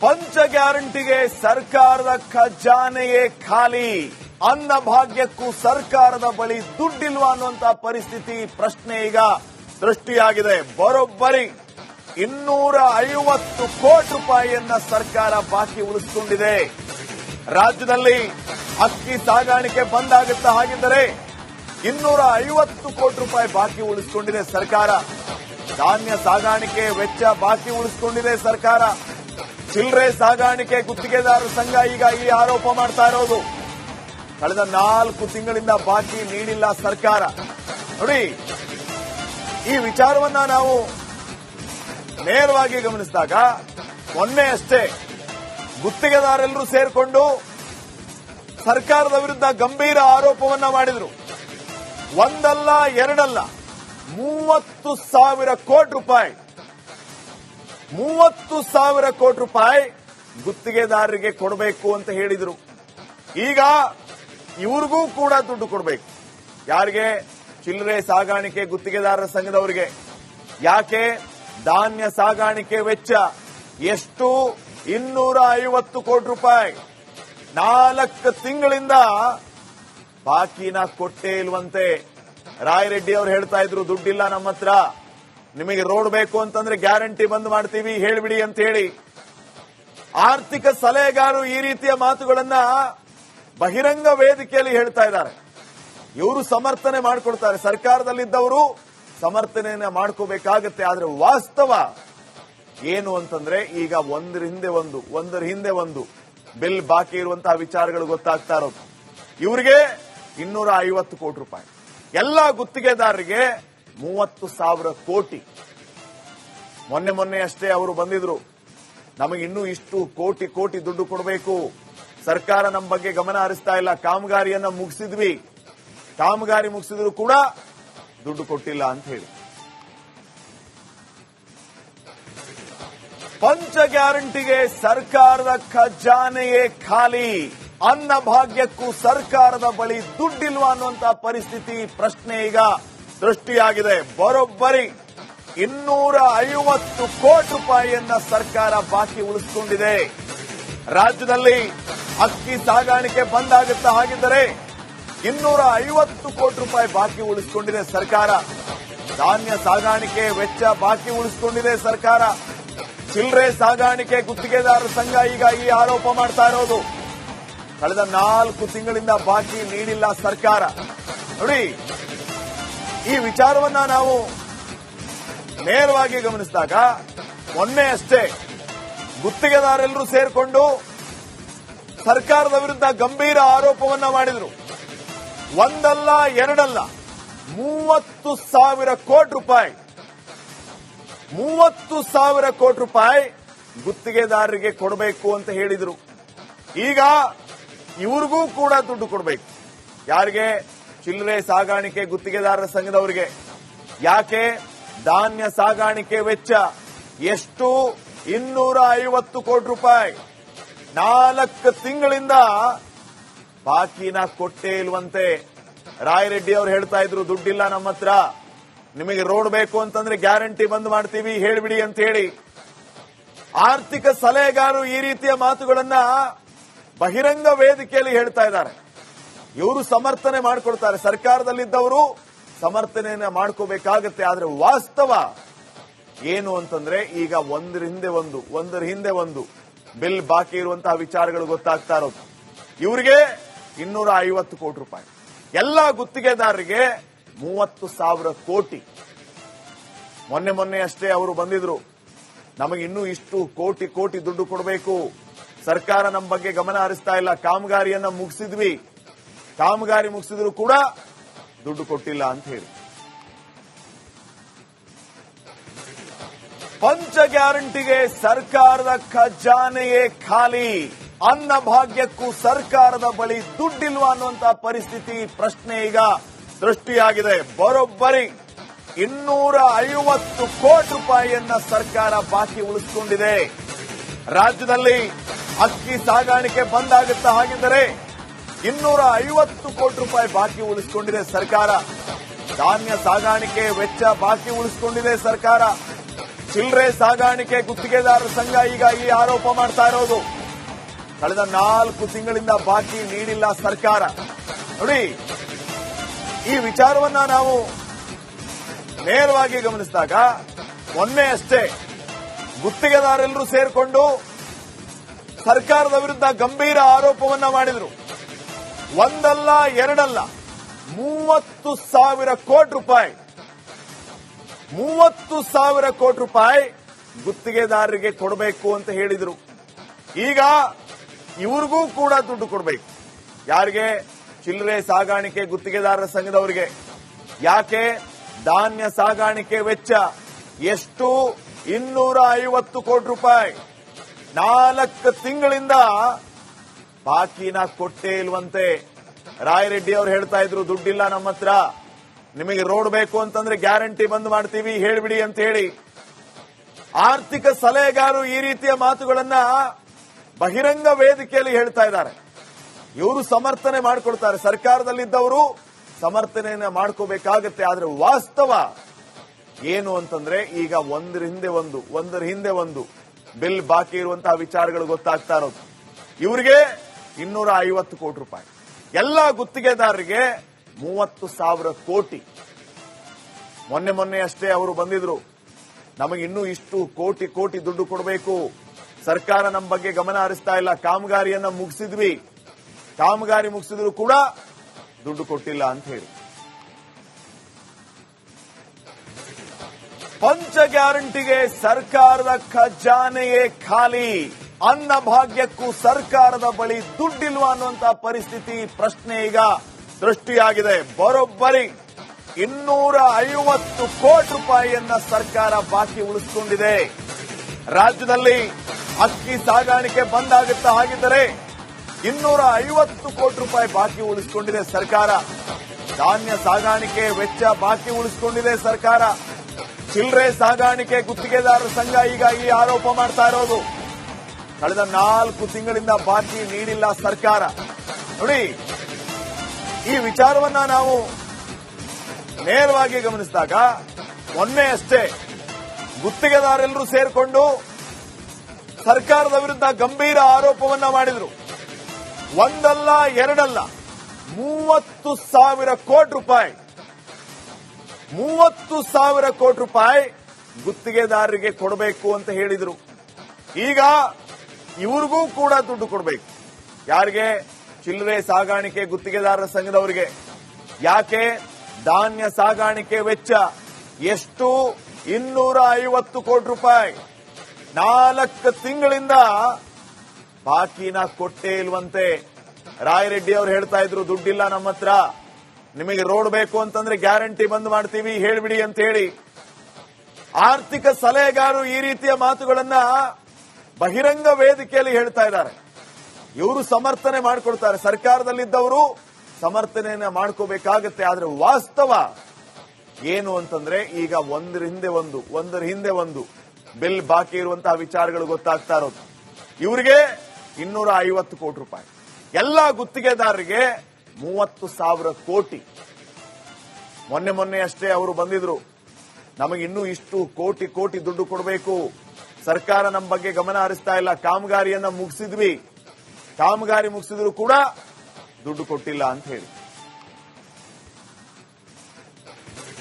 ಪಂಚ ಗ್ಯಾರಂಟಿಗೆ ಸರ್ಕಾರದ ಖಜಾನೆಯೇ ಖಾಲಿ. ಅನ್ನಭಾಗ್ಯಕ್ಕೂ ಸರ್ಕಾರದ ಬಳಿ ದುಡ್ಡಿಲ್ವಾ ಅನ್ನುವಂತ ಪರಿಸ್ಥಿತಿ ಪ್ರಶ್ನೆ ಈಗ ಸೃಷ್ಟಿಯಾಗಿದೆ. ಬರೋಬ್ಬರಿ 250 ಕೋಟಿ ರೂಪಾಯಿಯನ್ನ ಸರ್ಕಾರ ಬಾಕಿ ಉಳಿಸಿಕೊಂಡಿದೆ. ರಾಜ್ಯದಲ್ಲಿ ಅಕ್ಕಿ ಸಾಗಾಣಿಕೆ ಬಂದಾಗುತ್ತಾ ಹಾಗಿದ್ದರೆ 250 ಕೋಟಿ ರೂಪಾಯಿ ಬಾಕಿ ಉಳಿಸಿಕೊಂಡಿದೆ ಸರ್ಕಾರ. ಧಾನ್ಯ ಸಾಗಾಣಿಕೆ ವೆಚ್ಚ ಬಾಕಿ ಉಳಿಸಿಕೊಂಡಿದೆ ಸರ್ಕಾರ. ಚಿಲ್ಲರೆ ಸಾಗಾಣಿಕೆ ಗುತ್ತಿಗೆದಾರರ ಸಂಘ ಈಗ ಈ ಆರೋಪ ಮಾಡ್ತಾ ಇರೋದು. ಕಳೆದ 4 ತಿಂಗಳಿಂದ ಬಾಕಿ ನೀಡಿಲ್ಲ ಸರ್ಕಾರ. ನೋಡಿ, ಈ ವಿಚಾರವನ್ನ ನಾವು ನೇರವಾಗಿ ಗಮನಿಸಿದಾಗ ಮೊನ್ನೆ ಅಷ್ಟೇ ಗುತ್ತಿಗೆದಾರೆಲ್ಲರೂ ಸೇರಿಕೊಂಡು ಸರ್ಕಾರದ ವಿರುದ್ಧ ಗಂಭೀರ ಆರೋಪವನ್ನ ಮಾಡಿದ್ರು. ಒಂದಲ್ಲ ಎರಡಲ್ಲ, 30,000 ಕೋಟಿ ರೂಪಾಯಿ 30,000 ಕೋಟಿ ರೂಪಾಯಿ ಗುತ್ತಿಗೆದಾರರಿಗೆ ಕೊಡಬೇಕು ಅಂತ ಹೇಳಿದ್ರು. ಈಗ ಇವ್ರಿಗೂ ಕೂಡ ದುಡ್ಡು ಕೊಡಬೇಕು. ಯಾರಿಗೆ? ಚಿಲ್ಲರೆ ಸಾಗಾಣಿಕೆ ಗುತ್ತಿಗೆದಾರರ ಸಂಘದವರಿಗೆ. ಯಾಕೆ? ಧಾನ್ಯ ಸಾಗಾಣಿಕೆ ವೆಚ್ಚ ಎಷ್ಟು? 250 ಕೋಟಿ ರೂಪಾಯಿ. 4 ತಿಂಗಳಿಂದ ಬಾಕಿನ ಕೊಟ್ಟೇ ಇಲ್ವಂತೆ. ರಾಯರೆಡ್ಡಿ ಅವರು ಹೇಳ್ತಾ ಇದ್ರು, ದುಡ್ಡಿಲ್ಲ ನಮ್ಮ ಹತ್ರ, ನಿಮಗೆ ರೋಡ್ ಬೇಕು ಅಂತಂದ್ರೆ ಗ್ಯಾರಂಟಿ ಬಂದ್ ಮಾಡ್ತೀವಿ, ಹೇಳ್ಬಿಡಿ ಅಂತ ಹೇಳಿ. ಆರ್ಥಿಕ ಸಲಹೆಗಾರರು ಈ ರೀತಿಯ ಮಾತುಗಳನ್ನ ಬಹಿರಂಗ ವೇದಿಕೆಯಲ್ಲಿ ಹೇಳ್ತಾ ಇದ್ದಾರೆ. ಇವರು ಸಮರ್ಥನೆ ಮಾಡಿಕೊಡ್ತಾರೆ, ಸರ್ಕಾರದಲ್ಲಿದ್ದವರು ಸಮರ್ಥನೆಯನ್ನ ಮಾಡ್ಕೋಬೇಕಾಗತ್ತೆ. ಆದ್ರೆ ವಾಸ್ತವ ಏನು ಅಂತಂದ್ರೆ ಈಗ ಒಂದರ ಹಿಂದೆ ಒಂದು ಬಿಲ್ ಬಾಕಿ ಇರುವಂತಹ ವಿಚಾರಗಳು ಗೊತ್ತಾಗ್ತಾ ಇರೋದು. ಇವರಿಗೆ 250 ಕೋಟಿ ರೂಪಾಯಿ, ಎಲ್ಲ ಗುತ್ತಿಗೆದಾರರಿಗೆ 30,000 ಕೋಟಿ. ಮೊನ್ನೆ ಅಷ್ಟೇ ಅವರು ಬಂದಿದ್ರು, ನಮಗೆ ಇನ್ನೂ ಇಷ್ಟು ಕೋಟಿ ದುಡ್ಡು ಕೊಡಬೇಕು, ಸರ್ಕಾರ ನಮ್ಮ ಬಗ್ಗೆ ಗಮನ ಹರಿಸ್ತಾ ಇಲ್ಲ, ಕಾಮಗಾರಿಯನ್ನ ಮುಗಿಸಿದ್ವಿ, ಕಾಮಗಾರಿ ಮುಗಿಸಿದ್ರು ಕೂಡ ದುಡ್ಡು ಕೊಟ್ಟಿಲ್ಲ ಅಂತ ಹೇಳಿ. ಪಂಚ ಗ್ಯಾರಂಟಿಗೆ ಸರ್ಕಾರದ ಖಜಾನೆಯೇ ಖಾಲಿ. ಅನ್ನಭಾಗ್ಯಕ್ಕೂ ಸರ್ಕಾರದ ಬಳಿ ದುಡ್ಡಿಲ್ವಾ ಅನ್ನುವಂತ ಪರಿಸ್ಥಿತಿ ಪ್ರಶ್ನೆ ಈಗ ಸೃಷ್ಟಿಯಾಗಿದೆ. ಬರೋಬ್ಬರಿ 250 ಕೋಟಿ ರೂಪಾಯಿಯನ್ನ ಸರ್ಕಾರ ಬಾಕಿ ಉಳಿಸಿಕೊಂಡಿದೆ. ರಾಜ್ಯದಲ್ಲಿ ಅಕ್ಕಿ ಸಾಗಾಣಿಕೆ ಬಂದಾಗುತ್ತಾ ಹಾಗಿದ್ದರೆ 250 ಕೋಟಿ ರೂಪಾಯಿ ಬಾಕಿ ಉಳಿಸಿಕೊಂಡಿದೆ ಸರ್ಕಾರ. ಧಾನ್ಯ ಸಾಗಾಣಿಕೆ ವೆಚ್ಚ ಬಾಕಿ ಉಳಿಸಿಕೊಂಡಿದೆ ಸರ್ಕಾರ. ಚಿಲ್ಲರೆ ಸಾಗಾಣಿಕೆ ಗುತ್ತಿಗೆದಾರರ ಸಂಘ ಈಗ ಈ ಆರೋಪ ಮಾಡ್ತಾ ಇರೋದು. ಕಳೆದ 4 ತಿಂಗಳಿಂದ ಬಾಕಿ ನೀಡಿಲ್ಲ ಸರ್ಕಾರ. ನೋಡಿ, ಈ ವಿಚಾರವನ್ನ ನಾವು ನೇರವಾಗಿ ಗಮನಿಸಿದಾಗ ಮೊನ್ನೆ ಅಷ್ಟೇ ಗುತ್ತಿಗೆದಾರೆಲ್ಲರೂ ಸೇರಿಕೊಂಡು ಸರ್ಕಾರದ ವಿರುದ್ಧ ಗಂಭೀರ ಆರೋಪವನ್ನ ಮಾಡಿದ್ರು. ಒಂದಲ್ಲ ಎರಡಲ್ಲ, 30,000 ಕೋಟಿ ರೂಪಾಯಿ 30,000 ಕೋಟಿ ರೂಪಾಯಿ ಗುತ್ತಿಗೆದಾರರಿಗೆ ಕೊಡಬೇಕು ಅಂತ ಹೇಳಿದ್ರು. ಈಗ ಇವ್ರಿಗೂ ಕೂಡ ದುಡ್ಡು ಕೊಡಬೇಕು. ಯಾರಿಗೆ? ಚಿಲ್ಲರೆ ಸಾಗಾಣಿಕೆ ಗುತ್ತಿಗೆದಾರರ ಸಂಘದವರಿಗೆ. ಯಾಕೆ? ಧಾನ್ಯ ಸಾಗಾಣಿಕೆ ವೆಚ್ಚ ಎಷ್ಟು? 250 ಕೋಟಿ ರೂಪಾಯಿ. 4 ತಿಂಗಳಿಂದ ಬಾಕಿನ ಕೊಟ್ಟೇ ಇಲ್ವಂತೆ. ರಾಯರೆಡ್ಡಿ ಅವರು ಹೇಳ್ತಾ ಇದ್ರು, ದುಡ್ಡಿಲ್ಲ ನಮ್ಮ ಹತ್ರ, ನಿಮಗೆ ರೋಡ್ ಬೇಕು ಅಂತಂದ್ರೆ ಗ್ಯಾರಂಟಿ ಬಂದ್ ಮಾಡ್ತೀವಿ, ಹೇಳ್ಬಿಡಿ ಅಂತ ಹೇಳಿ. ಆರ್ಥಿಕ ಸಲಹೆಗಾರರು ಈ ರೀತಿಯ ಮಾತುಗಳನ್ನ ಬಹಿರಂಗ ವೇದಿಕೆಯಲ್ಲಿ ಹೇಳ್ತಾ ಇದ್ದಾರೆ. ಇವರು ಸಮರ್ಥನೆ ಮಾಡಿಕೊಡ್ತಾರೆ, ಸರ್ಕಾರದಲ್ಲಿದ್ದವರು ಸಮರ್ಥನೆಯನ್ನ ಮಾಡ್ಕೋಬೇಕಾಗತ್ತೆ. ಆದ್ರೆ ವಾಸ್ತವ ಏನು ಅಂತಂದ್ರೆ ಈಗ ಒಂದರ ಹಿಂದೆ ಒಂದು ಬಿಲ್ ಬಾಕಿ ಇರುವಂತಹ ವಿಚಾರಗಳು ಗೊತ್ತಾಗ್ತಾ ಇರೋದು. ಇವರಿಗೆ 250 ಕೋಟಿ ರೂಪಾಯಿ, ಎಲ್ಲ ಗುತ್ತಿಗೆದಾರರಿಗೆ 30,000 ಕೋಟಿ. ಮೊನ್ನೆ ಅಷ್ಟೇ ಅವರು ಬಂದಿದ್ರು, ನಮಗೆ ಇನ್ನೂ ಇಷ್ಟು ಕೋಟಿ ದುಡ್ಡು ಕೊಡಬೇಕು, ಸರ್ಕಾರ ನಮ್ಮ ಬಗ್ಗೆ ಗಮನ ಹರಿಸ್ತಾ ಇಲ್ಲ, ಕಾಮಗಾರಿಯನ್ನ ಮುಗಿಸಿದ್ವಿ, ಕಾಮಗಾರಿ ಮುಗಿಸಿದ್ರು ಕೂಡ ದುಡ್ಡು ಕೊಟ್ಟಿಲ್ಲ ಅಂತ ಹೇಳಿ. ಪಂಚ ಗ್ಯಾರಂಟಿಗೆ ಸರ್ಕಾರದ ಖಜಾನೆಯೇ ಖಾಲಿ. ಅನ್ನಭಾಗ್ಯಕ್ಕೂ ಸರ್ಕಾರದ ಬಳಿ ದುಡ್ಡಿಲ್ವಾ ಅನ್ನುವಂತ ಪರಿಸ್ಥಿತಿ ಪ್ರಶ್ನೆ ಈಗ ಸೃಷ್ಟಿಯಾಗಿದೆ. ಬರೋಬ್ಬರಿ 250 ಕೋಟಿ ರೂಪಾಯಿಯನ್ನ ಸರ್ಕಾರ ಬಾಕಿ ಉಳಿಸಿಕೊಂಡಿದೆ. ರಾಜ್ಯದಲ್ಲಿ ಅಕ್ಕಿ ಸಾಗಾಣಿಕೆ ಬಂದಾಗುತ್ತಾ ಹಾಗಿದ್ದರೆ 250 ಕೋಟಿ ರೂಪಾಯಿ ಬಾಕಿ ಉಳಿಸಿಕೊಂಡಿದೆ ಸರ್ಕಾರ. ಧಾನ್ಯ ಸಾಗಾಣಿಕೆ ವೆಚ್ಚ ಬಾಕಿ ಉಳಿಸಿಕೊಂಡಿದೆ ಸರ್ಕಾರ. ಚಿಲ್ಲರೆ ಸಾಗಾಣಿಕೆ ಗುತ್ತಿಗೆದಾರರ ಸಂಘ ಈಗ ಈ ಆರೋಪ ಮಾಡ್ತಾ ಇರೋದು. ಕಳೆದ 4 ತಿಂಗಳಿಂದ ಬಾಕಿ ನೀಡಿಲ್ಲ ಸರ್ಕಾರ. ನೋಡಿ, ಈ ವಿಚಾರವನ್ನ ನಾವು ನೇರವಾಗಿ ಗಮನಿಸಿದಾಗ ಮೊನ್ನೆ ಅಷ್ಟೇ ಗುತ್ತಿಗೆದಾರರೆಲ್ಲರೂ ಸೇರಿಕೊಂಡು ಸರ್ಕಾರದ ವಿರುದ್ಧ ಗಂಭೀರ ಆರೋಪವನ್ನ ಮಾಡಿದ್ರು. ಒಂದಲ್ಲ ಎರಡಲ್ಲ, 30,000 ಕೋಟಿ ರೂಪಾಯಿ 30,000 ಕೋಟಿ ರೂಪಾಯಿ ಗುತ್ತಿಗೆದಾರರಿಗೆ ಕೊಡಬೇಕು ಅಂತ ಹೇಳಿದ್ರು. ಈಗ ಇವ್ರಿಗೂ ಕೂಡ ದುಡ್ಡು ಕೊಡಬೇಕು. ಯಾರಿಗೆ? ಚಿಲ್ಲರೆ ಸಾಗಾಣಿಕೆ ಗುತ್ತಿಗೆದಾರರ ಸಂಘದವರಿಗೆ. ಯಾಕೆ? ಧಾನ್ಯ ಸಾಗಾಣಿಕೆ ವೆಚ್ಚ ಎಷ್ಟು? 250 ಕೋಟಿ ರೂಪಾಯಿ. 4 ತಿಂಗಳಿಂದ ಬಾಕಿನ ಕೊಟ್ಟೇ ಇಲ್ವಂತೆ. ರಾಯರೆಡ್ಡಿ ಅವರು ಹೇಳ್ತಾ ಇದ್ರು, ದುಡ್ಡಿಲ್ಲ ನಮ್ಮ ಹತ್ರ, ನಿಮಗೆ ರೋಡ್ ಬೇಕು ಅಂತಂದ್ರೆ ಗ್ಯಾರಂಟಿ ಬಂದ್ ಮಾಡ್ತೀವಿ, ಹೇಳ್ಬಿಡಿ ಅಂತ ಹೇಳಿ. ಆರ್ಥಿಕ ಸಲಹೆಗಾರರು ಈ ರೀತಿಯ ಮಾತುಗಳನ್ನ ಬಹಿರಂಗ ವೇದಿಕೆಯಲ್ಲಿ ಹೇಳ್ತಾ ಇದ್ದಾರೆ. ಇವರು ಸಮರ್ಥನೆ ಮಾಡಿಕೊಡ್ತಾರೆ, ಸರ್ಕಾರದಲ್ಲಿದ್ದವರು ಸಮರ್ಥನೆಯನ್ನ ಮಾಡ್ಕೋಬೇಕಾಗತ್ತೆ. ಆದ್ರೆ ವಾಸ್ತವ ಏನು ಅಂತಂದ್ರೆ ಈಗ ಒಂದರ ಹಿಂದೆ ಒಂದು ಬಿಲ್ ಬಾಕಿ ಇರುವಂತಹ ವಿಚಾರಗಳು ಗೊತ್ತಾಗ್ತಾ ಇರೋದು. ಇವರಿಗೆ 250 ಕೋಟಿ ರೂಪಾಯಿ, ಎಲ್ಲ ಗುತ್ತಿಗೆದಾರರಿಗೆ 30,000 ಕೋಟಿ. ಮೊನ್ನೆ ಅಷ್ಟೇ ಅವರು ಬಂದಿದ್ರು, ನಮಗೆ ಇನ್ನೂ ಇಷ್ಟು ಕೋಟಿ ದುಡ್ಡು ಕೊಡಬೇಕು, ಸರ್ಕಾರ ನಮ್ಮ ಬಗ್ಗೆ ಗಮನ ಹರಿಸ್ತಾ ಇಲ್ಲ, ಕಾಮಗಾರಿಯನ್ನ ಮುಗಿಸಿದ್ವಿ, ಕಾಮಗಾರಿ ಮುಗಿಸಿದ್ರು ಕೂಡ ದುಡ್ಡು ಕೊಟ್ಟಿಲ್ಲ ಅಂತ ಹೇಳಿ. ಪಂಚ ಗ್ಯಾರಂಟಿಗೆ ಸರ್ಕಾರದ ಖಜಾನೆಯೇ ಖಾಲಿ, ಅನ್ನಭಾಗ್ಯಕ್ಕೂ ಸರ್ಕಾರದ ಬಳಿ ದುಡ್ಡಿಲ್ವಾ ಅನ್ನುವಂತಹ ಪರಿಸ್ಥಿತಿ, ಪ್ರಶ್ನೆ ಈಗ ಸೃಷ್ಟಿಯಾಗಿದೆ. ಬರೋಬ್ಬರಿ 250 ಕೋಟಿ ರೂಪಾಯಿಯನ್ನ ಸರ್ಕಾರ ಬಾಕಿ ಉಳಿಸಿಕೊಂಡಿದೆ. ರಾಜ್ಯದಲ್ಲಿ ಅಕ್ಕಿ ಸಾಗಾಣಿಕೆ ಬಂದಾಗುತ್ತಾ ಹಾಗಿದ್ದರೆ 250 ಕೋಟಿ ರೂಪಾಯಿ ಬಾಕಿ ಉಳಿಸಿಕೊಂಡಿದೆ ಸರ್ಕಾರ. ಧಾನ್ಯ ಸಾಗಾಣಿಕೆ ವೆಚ್ಚ ಬಾಕಿ ಉಳಿಸಿಕೊಂಡಿದೆ ಸರ್ಕಾರ. ಚಿಲ್ಲರೆ ಸಾಗಾಣಿಕೆ ಗುತ್ತಿಗೆದಾರರ ಸಂಘ ಈಗ ಈ ಆರೋಪ ಮಾಡ್ತಾ ಇರೋದು. ಕಳೆದ 4 ತಿಂಗಳಿಂದ ಬಾಕಿ ನೀಡಿಲ್ಲ ಸರ್ಕಾರ. ನೋಡಿ, ಈ ವಿಚಾರವನ್ನ ನಾವು ನೇರವಾಗಿ ಗಮನಿಸಿದಾಗ ಮೊನ್ನೆ ಅಷ್ಟೇ ಗುತ್ತಿಗೆದಾರರೆಲ್ಲರೂ ಸೇರಿಕೊಂಡು ಸರ್ಕಾರದ ವಿರುದ್ಧ ಗಂಭೀರ ಆರೋಪವನ್ನ ಮಾಡಿದ್ರು. ಒಂದಲ್ಲ ಎರಡಲ್ಲ, 30,000 ಕೋಟಿ ರೂಪಾಯಿ 30,000 ಕೋಟಿ ರೂಪಾಯಿ ಗುತ್ತಿಗೆದಾರರಿಗೆ ಕೊಡಬೇಕು ಅಂತ ಹೇಳಿದ್ರು. ಈಗ ಇವ್ರಿಗೂ ಕೂಡ ದುಡ್ಡು ಕೊಡಬೇಕು. ಯಾರಿಗೆ? ಚಿಲ್ಲರೆ ಸಾಗಾಣಿಕೆ ಗುತ್ತಿಗೆದಾರರ ಸಂಘದವರಿಗೆ. ಯಾಕೆ? ಧಾನ್ಯ ಸಾಗಾಣಿಕೆ ವೆಚ್ಚ ಎಷ್ಟು? 250 ಕೋಟಿ ರೂಪಾಯಿ. 4 ತಿಂಗಳಿಂದ ಬಾಕಿನ ಕೊಟ್ಟೇ ಇಲ್ವಂತೆ. ರಾಯರೆಡ್ಡಿ ಅವರು ಹೇಳ್ತಾ ಇದ್ರು, ದುಡ್ಡಿಲ್ಲ ನಮ್ಮ ಹತ್ರ, ನಿಮಗೆ ರೋಡ್ ಬೇಕು ಅಂತಂದ್ರೆ ಗ್ಯಾರಂಟಿ ಬಂದ್ ಮಾಡ್ತೀವಿ, ಹೇಳ್ಬಿಡಿ ಅಂತ ಹೇಳಿ. ಆರ್ಥಿಕ ಸಲಹೆಗಾರರು ಈ ರೀತಿಯ ಮಾತುಗಳನ್ನ ಬಹಿರಂಗ ವೇದಿಕೆಯಲ್ಲಿ ಹೇಳ್ತಾ ಇದ್ದಾರೆ. ಇವರು ಸಮರ್ಥನೆ ಮಾಡಿಕೊಡ್ತಾರೆ, ಸರ್ಕಾರದಲ್ಲಿದ್ದವರು ಸಮರ್ಥನೆಯನ್ನ ಮಾಡ್ಕೋಬೇಕಾಗತ್ತೆ. ಆದ್ರೆ ವಾಸ್ತವ ಏನು ಅಂತಂದ್ರೆ ಈಗ ಒಂದರ ಹಿಂದೆ ಒಂದು ಬಿಲ್ ಬಾಕಿ ಇರುವಂತಹ ವಿಚಾರಗಳು ಗೊತ್ತಾಗ್ತಾ ಇರೋದು. ಇವರಿಗೆ 250 ಕೋಟಿ ರೂಪಾಯಿ, ಎಲ್ಲ ಗುತ್ತಿಗೆದಾರರಿಗೆ 30,000 ಕೋಟಿ. ಮೊನ್ನೆ ಅಷ್ಟೇ ಅವರು ಬಂದಿದ್ರು, ನಮಗೆ ಇನ್ನೂ ಇಷ್ಟು ಕೋಟಿ ದುಡ್ಡು ಕೊಡಬೇಕು, ಸರ್ಕಾರ ನಮ್ಮ ಬಗ್ಗೆ ಗಮನ ಹರಿಸ್ತಾ ಇಲ್ಲ, ಕಾಮಗಾರಿಯನ್ನ ಮುಗಿಸಿದ್ವಿ, ಕಾಮಗಾರಿ ಮುಗಿಸಿದ್ರು ಕೂಡ ದುಡ್ಡು ಕೊಟ್ಟಿಲ್ಲ ಅಂತ ಹೇಳಿ.